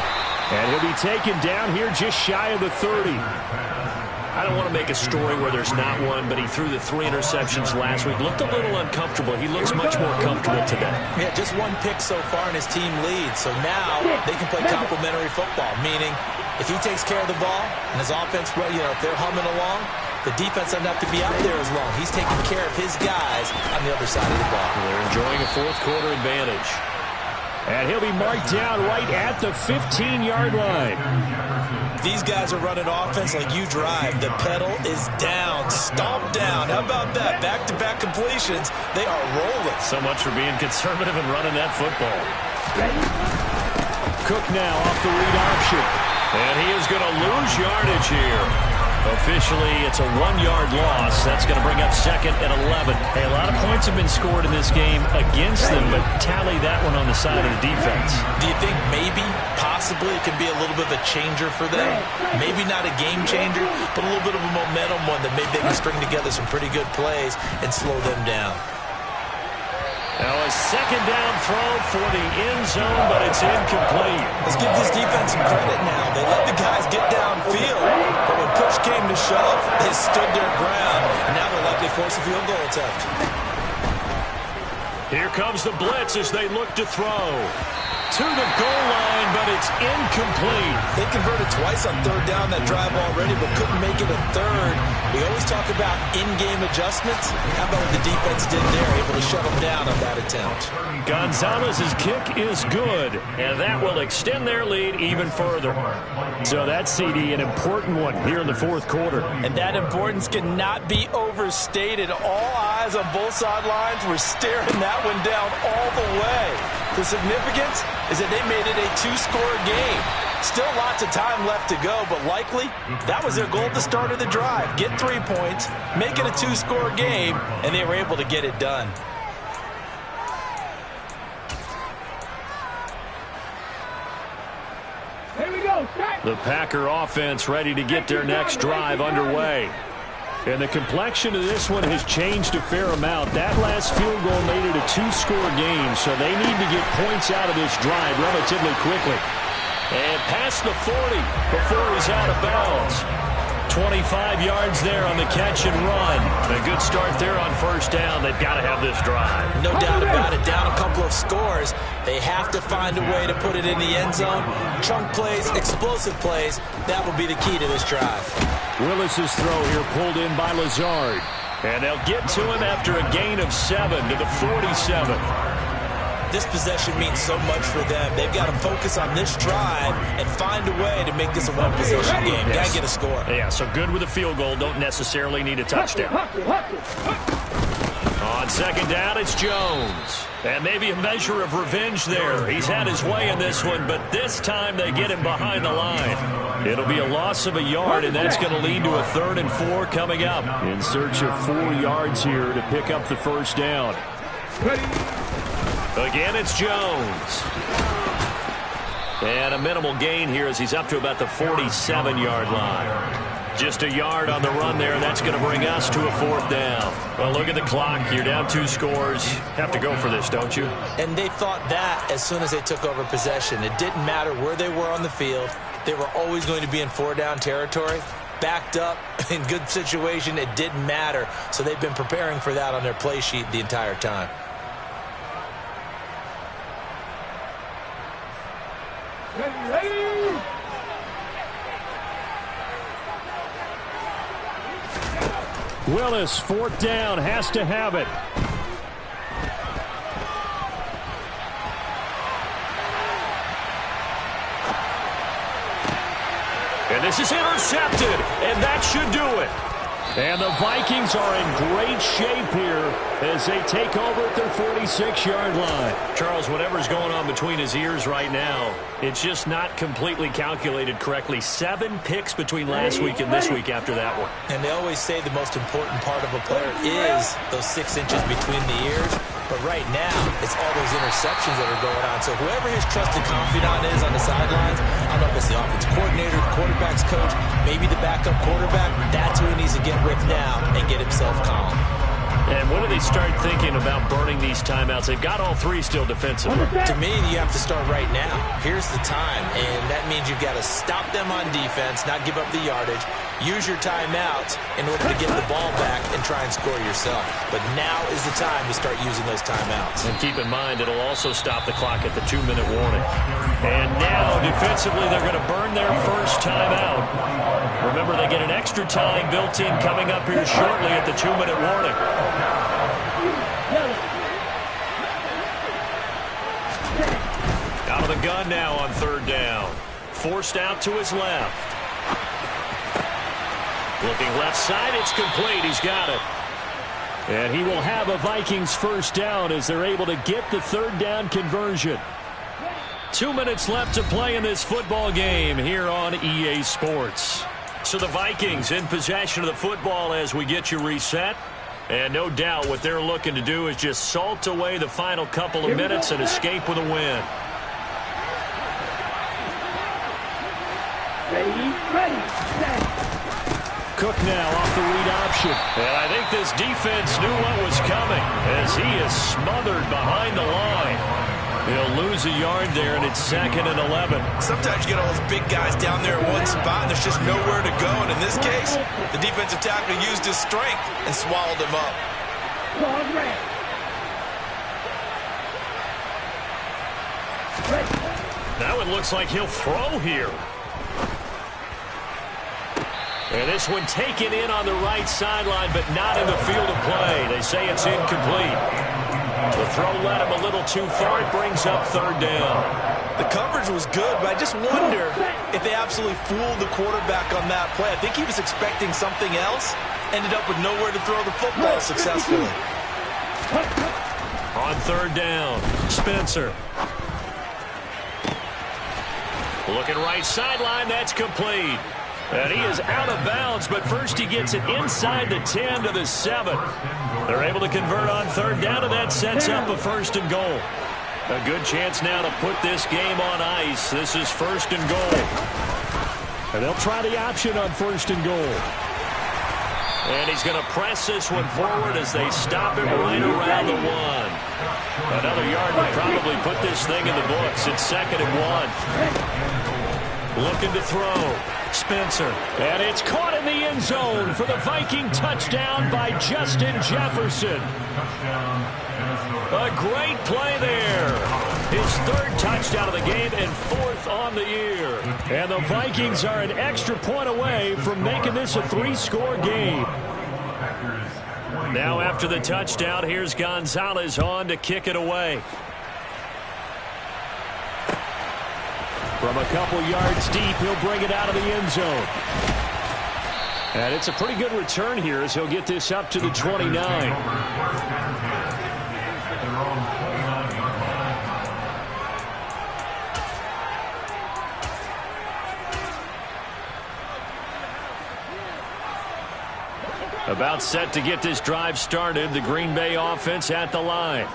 And he'll be taken down here just shy of the 30. I don't want to make a story where there's not one, but he threw the 3 interceptions last week. Looked a little uncomfortable. He looks much more comfortable today. Yeah, just 1 pick so far and his team leads. So now they can play complementary football, meaning if he takes care of the ball and his offense, if they're humming along, the defense doesn't have to be out there as long. He's taking care of his guys on the other side of the ball. They're enjoying a 4th quarter advantage. And he'll be marked down right at the 15-yard line. These guys are running offense like you drive. The pedal is down, stomp down. How about that? Back-to-back completions. They are rolling. So much for being conservative and running that football. Cook now off the read option. And he is going to lose yardage here. Officially, it's a 1-yard loss. That's going to bring up 2nd and 11. Hey, a lot of points have been scored in this game against them, but tally that one on the side of the defense. Do you think maybe, possibly, it can be a little bit of a changer for them? Maybe not a game changer, but a little bit of a momentum one that maybe they can string together some pretty good plays and slow them down. Now a second down throw for the end zone, but it's incomplete. Let's give this defense some credit now. They let the guys get downfield, but when push came to shove, they stood their ground, and now they'll likely force a field goal attempt. Here comes the blitz as they look to throw. To the goal line, but it's incomplete. They converted twice on third down that drive already, but couldn't make it a third. We always talk about in-game adjustments. How about what the defense did there, able to shut them down on that attempt? Gonzalez's kick is good, and that will extend their lead even further. So that CD, an important one here in the fourth quarter. And that importance cannot be overstated. All eyes on both sidelines were staring that one down all the way. The significance is that they made it a two-score game. Still lots of time left to go, but likely that was their goal at the start of the drive. Get 3 points, make it a two-score game, and they were able to get it done. Here we go. The Packer offense ready to get their next drive underway. And the complexion of this one has changed a fair amount. That last field goal made it a two-score game, so they need to get points out of this drive relatively quickly. And past the 40 before he's out of bounds. 25 yards there on the catch and run. A good start there on first down. They've got to have this drive. No doubt about it. Down a couple of scores. They have to find a way to put it in the end zone. Chunk plays, explosive plays. That will be the key to this drive. Willis's throw here pulled in by Lazard. And they'll get to him after a gain of 7 to the 47. This possession means so much for them. They've got to focus on this drive and find a way to make this a one-possession game. Yes. Got to get a score. Yeah, so good with a field goal. Don't necessarily need a touchdown. On second down, it's Jones. And maybe a measure of revenge there. He's had his way in this one, but this time they get him behind the line. It'll be a loss of a yard, and that's going to lead to a 3rd and 4 coming up. In search of 4 yards here to pick up the first down. Again, it's Jones. And a minimal gain here as he's up to about the 47-yard line. Just a yard on the run there, and that's going to bring us to a 4th down. Well, look at the clock. You're down 2 scores. Have to go for this, don't you? And they thought that as soon as they took over possession. It didn't matter where they were on the field. They were always going to be in 4-down territory. Backed up, in good situation, it didn't matter. So they've been preparing for that on their play sheet the entire time. Ready. Willis, 4th down, has to have it. And this is intercepted, and that should do it. And the Vikings are in great shape here as they take over at their 46-yard line. Charles, whatever's going on between his ears right now, it's just not completely calculated correctly. 7 picks between last week and this week after that one. And they always say the most important part of a player is those 6 inches between the ears. But right now, it's all those interceptions that are going on. So whoever his trusted confidant is on the sidelines, I don't know if it's the offense coordinator, the quarterback's coach, maybe the backup quarterback, that's who he needs to get with now and get himself calm. And when do they start thinking about burning these timeouts? They've got all 3 still defensively. To me, you have to start right now. Here's the time, and that means you've got to stop them on defense, not give up the yardage, use your timeouts in order to get the ball back and try and score yourself. But now is the time to start using those timeouts. And keep in mind, it'll also stop the clock at the 2-minute warning. And now, defensively, they're going to burn their first timeout. Remember, they get an extra time built in coming up here shortly at the 2-minute warning. Out of the gun now on 3rd down. Forced out to his left. Looking left side, it's complete. He's got it. And he will have a Vikings first down as they're able to get the 3rd down conversion. 2 minutes left to play in this football game here on EA Sports. So the Vikings in possession of the football as we get you reset. And no doubt what they're looking to do is just salt away the final couple of minutes and escape with a win. Ready, set. Cook now off the read option. And I think this defense knew what was coming as he is smothered behind the line. He'll lose a yard there, and it's 2nd and 11. Sometimes you get all those big guys down there in one spot, and there's just nowhere to go. And in this case, the defensive tackle used his strength and swallowed him up. Now it looks like he'll throw here. And this one taken in on the right sideline, but not in the field of play. They say it's incomplete. The throw led him a little too far. It brings up 3rd down. The coverage was good, but I just wonder if they absolutely fooled the quarterback on that play. I think he was expecting something else. Ended up with nowhere to throw the football successfully. On 3rd down, Spencer. Looking right sideline, that's complete. And he is out of bounds, but first he gets it inside the 10 to the 7. They're able to convert on 3rd down, and that sets up a 1st and goal. A good chance now to put this game on ice. This is 1st and goal. And they'll try the option on 1st and goal. And he's going to press this one forward as they stop it right around the 1. Another yard would probably put this thing in the books. It's 2nd and 1. Looking to throw. Spencer. And it's caught in the end zone for the Viking touchdown by Justin Jefferson. A great play there. His 3rd touchdown of the game and 4th on the year. And the Vikings are an extra point away from making this a 3-score game. Now after the touchdown, here's Gonzalez on to kick it away. From a couple yards deep, he'll bring it out of the end zone. And it's a pretty good return here as he'll get this up to the 29. About set to get this drive started, the Green Bay offense at the line.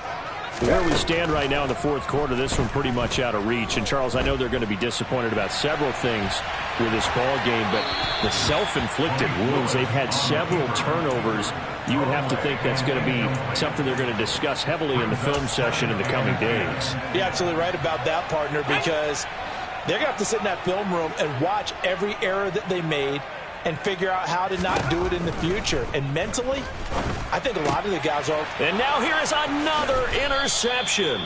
Where we stand right now in the 4th quarter, this one pretty much out of reach. And, Charles, I know they're going to be disappointed about several things with this ball game, but the self-inflicted wounds, they've had several turnovers. You would have to think that's going to be something they're going to discuss heavily in the film session in the coming days. You're absolutely right about that, partner, because they're going to have to sit in that film room and watch every error that they made and figure out how to not do it in the future. And mentally, I think a lot of the guys are. And now here is another interception.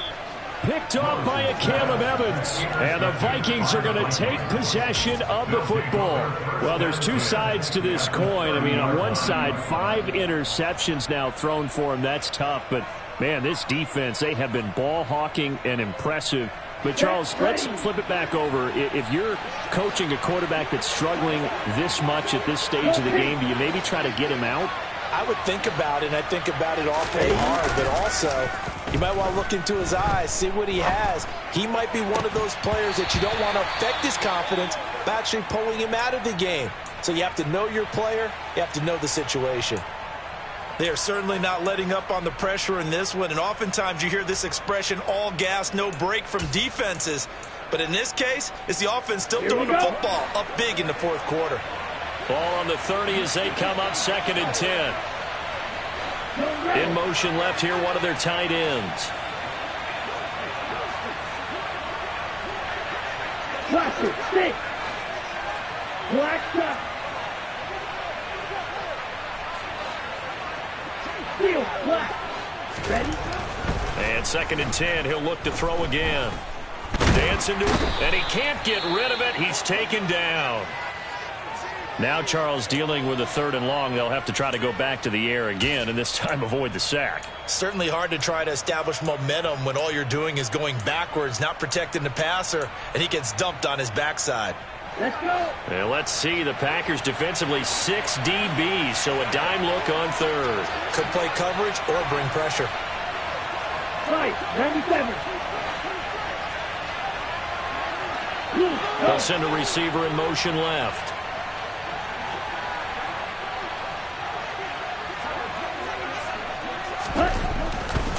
Picked off by a Caleb Evans. And the Vikings are going to take possession of the football. Well, there's two sides to this coin. I mean, on one side, 5 interceptions now thrown for him. That's tough. But, man, this defense, they have been ball hawking and impressive. But, Charles, let's flip it back over. If you're coaching a quarterback that's struggling this much at this stage of the game, do you maybe try to get him out? I would think about it, and I think about it awfully hard. But also, you might want to look into his eyes, see what he has. He might be one of those players that you don't want to affect his confidence by actually pulling him out of the game. So you have to know your player. You have to know the situation. They are certainly not letting up on the pressure in this one, and oftentimes you hear this expression, all gas, no break from defenses. But in this case, it's the offense still throwing the football up big in the 4th quarter. Ball on the 30 as they come up 2nd and 10. In motion left here, one of their tight ends. Classic, stick. Black shot. Steel, black. Ready? And 2nd and 10, he'll look to throw again. Dancing to it, and he can't get rid of it. He's taken down. Now Charles dealing with a 3rd and long. They'll have to try to go back to the air again, and this time avoid the sack. Certainly hard to try to establish momentum when all you're doing is going backwards, not protecting the passer, and he gets dumped on his backside. Let's go. And let's see, the Packers defensively 6 DBs, so a dime look on 3rd. Could play coverage or bring pressure. Right, 97. They'll send a receiver in motion left.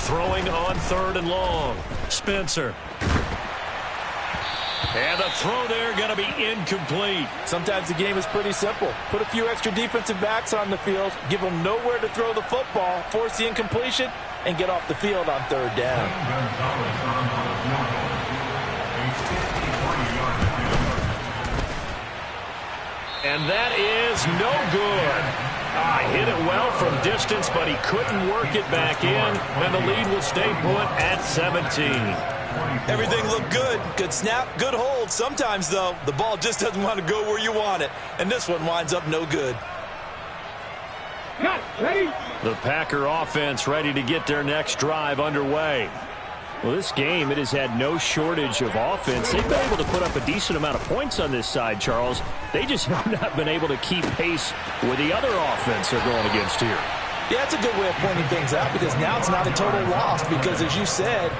Throwing on 3rd and long. Spencer. And the throw there going to be incomplete. Sometimes the game is pretty simple. Put a few extra defensive backs on the field, give them nowhere to throw the football, force the incompletion, and get off the field on third down. And that is no good. Hit it well from distance, but he couldn't work it back in, and the lead will stay put at 17. Everything looked good. Good snap, good hold. Sometimes, though, the ball just doesn't want to go where you want it, and this one winds up no good. Ready? The Packer offense ready to get their next drive underway. Well, this game, it has had no shortage of offense. They've been able to put up a decent amount of points on this side, Charles. They just have not been able to keep pace with the other offense they're going against here. Yeah, that's a good way of pointing things out because now it's not a total loss because, as you said,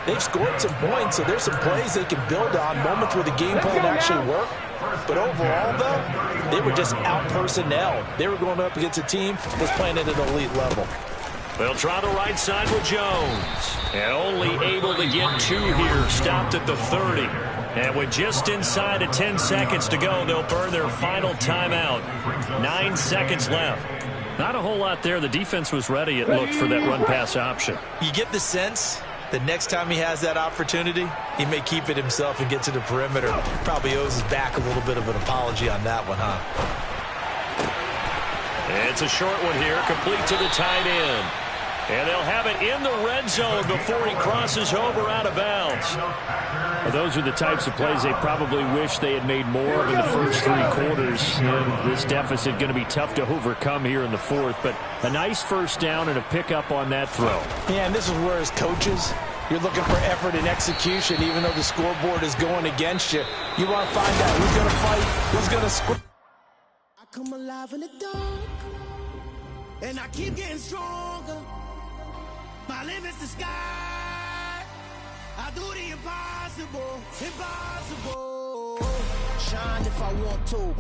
they've scored some points, so there's some plays they can build on, moments where the game plan actually worked. But overall, though, they were just out-personnel. They were going up against a team that's playing at an elite level. They'll try the right side with Jones. And only able to get two here. Stopped at the 30. And with just inside of 10 seconds to go, they'll burn their final timeout. 9 seconds left. Not a whole lot there. The defense was ready, it looked, for that run-pass option. You get the sense that next time he has that opportunity, he may keep it himself and get to the perimeter. Probably owes his back a little bit of an apology on that one, huh? It's a short one here, complete to the tight end. And they'll have it in the red zone before he crosses over out of bounds. Well, those are the types of plays they probably wish they had made more of in the first three quarters. And this deficit going to be tough to overcome here in the fourth. But a nice first down and a pickup on that throw. Yeah, and this is where, as coaches, you're looking for effort and execution, even though the scoreboard is going against you. You want to find out who's going to fight, who's going to score. I come alive in the dark, and I keep getting stronger. My limit's the sky. I do the impossible, impossible. Shine if I want to.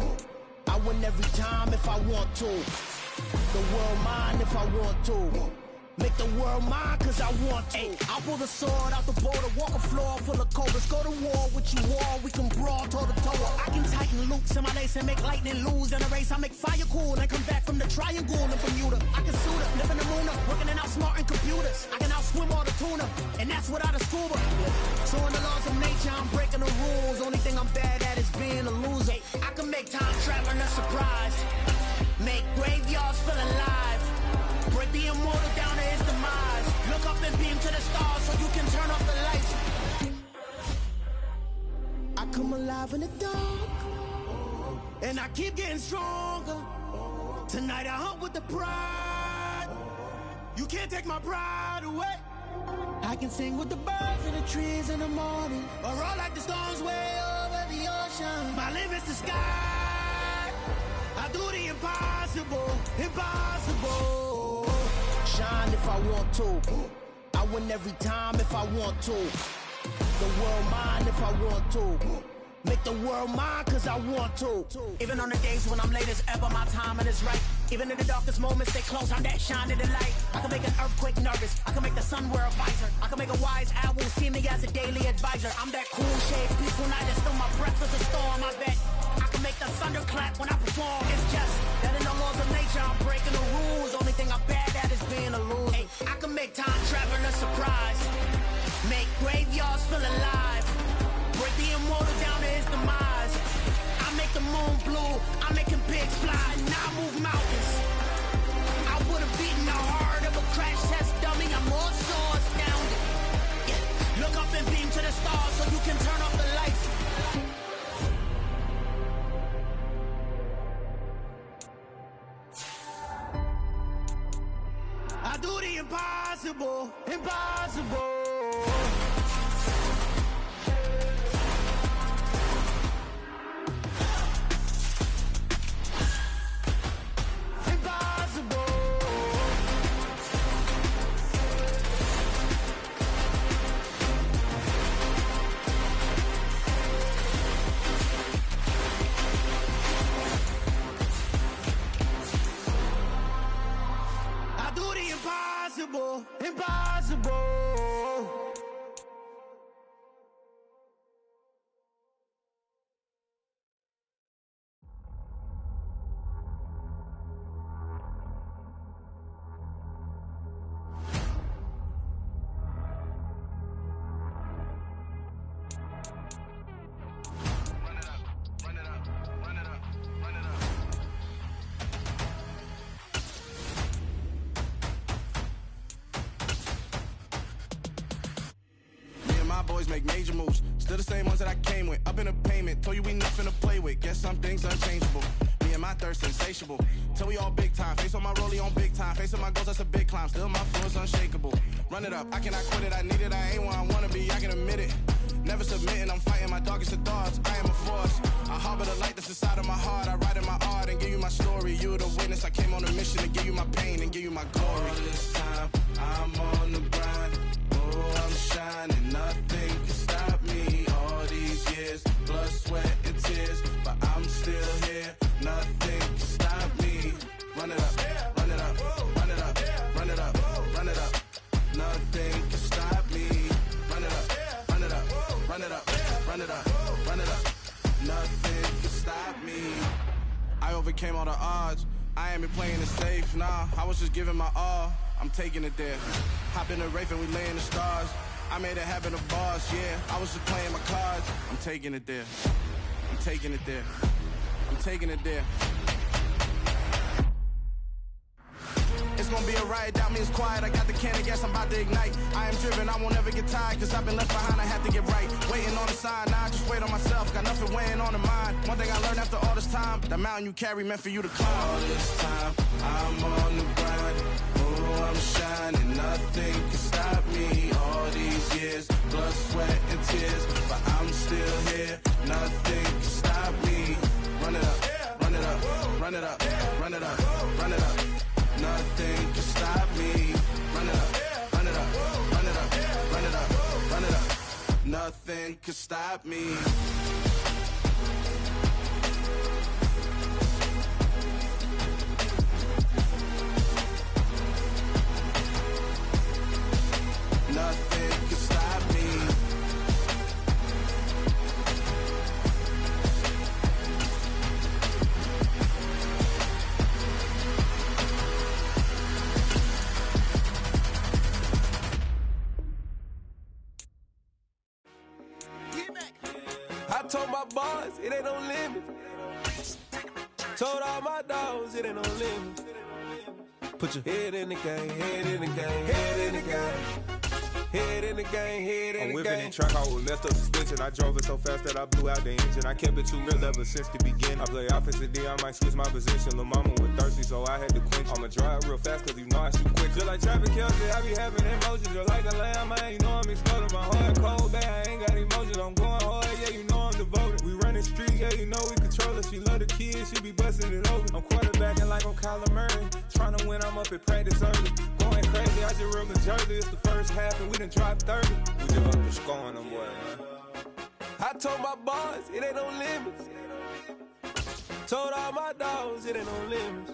I win every time if I want to. The world mine if I want to. Make the world mine cause I want to. Ay, I'll pull the sword out the border, walk a floor full of cobras. Go to war with you all, we can brawl toe to toe. I can tighten loops in my lace and make lightning lose in a race. I make fire cool and come back from the triangle in Bermuda. I can suit up, live in the moon up, working and outsmarting computers. I can outswim all the tuna, and that's without a scuba. So in the laws of nature, I'm breaking the rules. Only thing I'm bad at is being a loser. I can make time traveling a surprise. Make graveyards feel alive. Break the immortal down to his demise. Look up and beam to the stars so you can turn off the lights. I come alive in the dark, and I keep getting stronger. Tonight I hunt with the pride. You can't take my pride away. I can sing with the birds and the trees in the morning, or roll like the storms way over the ocean. My limit's the sky. I do the impossible, impossible. Shine if I want to. I win every time if I want to. The world mine if I want to. Make the world mine cause I want to. Even on the days when I'm late as ever, my timing is right. Even in the darkest moments, stay close, I'm that shining the light. I can make an earthquake nervous, I can make the sun wear a visor. I can make a wise owl see me as a daily advisor. I'm that cool shade, peaceful night, and still my breath is a storm, I bet. I can make the thunder clap when I perform. It's just that in the laws of nature, I'm breaking the rules. Only thing I'm bad at is being a loser. Hey, I can make time traveling a surprise. Make graveyards feel alive. Break the immortal down to his demise. I make the moon blue. I'm making pigs fly. Now I move mountains. I would have beaten the heart of a crash test dummy. I'm more so astounded. Yeah. Look up and beam to the stars so you can turn off the lights. I do the impossible, impossible. Impossible, impossible. my boys make major moves. Still the same ones that I came with. Up in a payment, told you we nothing to play with. Guess some things unchangeable. Me and my thirst insatiable. Till we all big time. Face on my rollie on big time. Face on my goals, that's a big climb. Still my flow is unshakable. Run it up, I cannot quit it. I need it, I ain't where I wanna be. I can admit it. Never submitting, I'm fighting my darkest of thoughts. I am a force. I harbor the light that's inside of my heart. I write in my art and give you my story. You the witness. I came on a mission to give you my pain and give you my glory. All this time, I'm on the grind. Oh, I'm shining. Nothing can stop me. All these years, blood, sweat, and tears. But I'm still here. Nothing can stop me. Run it up, run it up, run it up, run it up, run it up. Nothing can stop me. Run it up, run it up, run it up, run it up, run it up. Nothing can stop me. I overcame all the odds. I ain't been playing it safe, nah. I was just giving my all. I'm taking it there. Hop in the Wraith and we lay in the stars. I made it happen, the boss, yeah. I was just playing my cards. I'm taking it there. I'm taking it there. I'm taking it there. It's gonna be a riot, doubt me it's quiet. I got the can of gas, I'm about to ignite. I am driven, I won't ever get tired, cause I've been left behind, I have to get right. Waiting on the sign, now I just wait on myself. Got nothing weighing on the mind. One thing I learned after all this time, the mountain you carry meant for you to climb. All this time, I'm on the grind. Oh, I'm shining, nothing can stop me. All these years, blood, sweat, and tears. But I'm still here, nothing can stop me. Run it up, run it up, run it up, run it up, run it up. Nothing can stop me. Run it up, run it up, run it up, run it up, run it up. Nothing can stop me. Nothing can stop me. I told my boys, it ain't no limit. Told all my dogs, it ain't no limit. Put your head in the game, head in the game, head in the game. Head in the game, head in the game. I'm whipping in track, I was messed up suspension. I drove it so fast that I blew out the engine. I kept it too real ever since the beginning. I play offensive D, I might switch my position. Lil' mama was thirsty, so I had to quench. I'ma drive real fast, cause you know I shoot quick. Just like Travis Kelce, I be having emotions. Just like a lamb, man, you know I'm exploding. My heart cold, bad, I ain't got emotions. I'm going hard, yeah, you know I'm devoted. We running streets, yeah, you know we control it. She love the kids, she be busting it over. I'm quarterbacking like I'm Kyler Murray. Trying to win, I'm up at practice early. Going crazy, I just real the jersey. It's the first half, and we done dropped 30. We just up and scoring them, boy, man. I told my boys, it ain't no limits. Told all my dogs, it ain't no limits.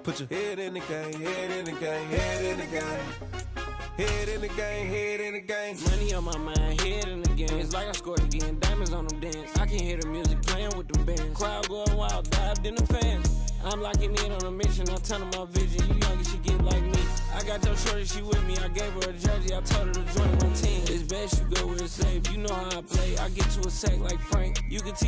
Put your head in the game, head in the game, head in the game. Head in the game, head in the game. Money on my mind, head in the game. It's like I scored again, diamonds on them dance. I can hear the music playing with them bands. Crowd going wild, dived in the fans. I'm locking in on a mission, I'm telling my vision. You young, you should get like me. I got your shorty, she with me. I gave her a jersey, I told her to join my team. It's best you go where it's safe. You know how I play. I get to a sack like Frank. You can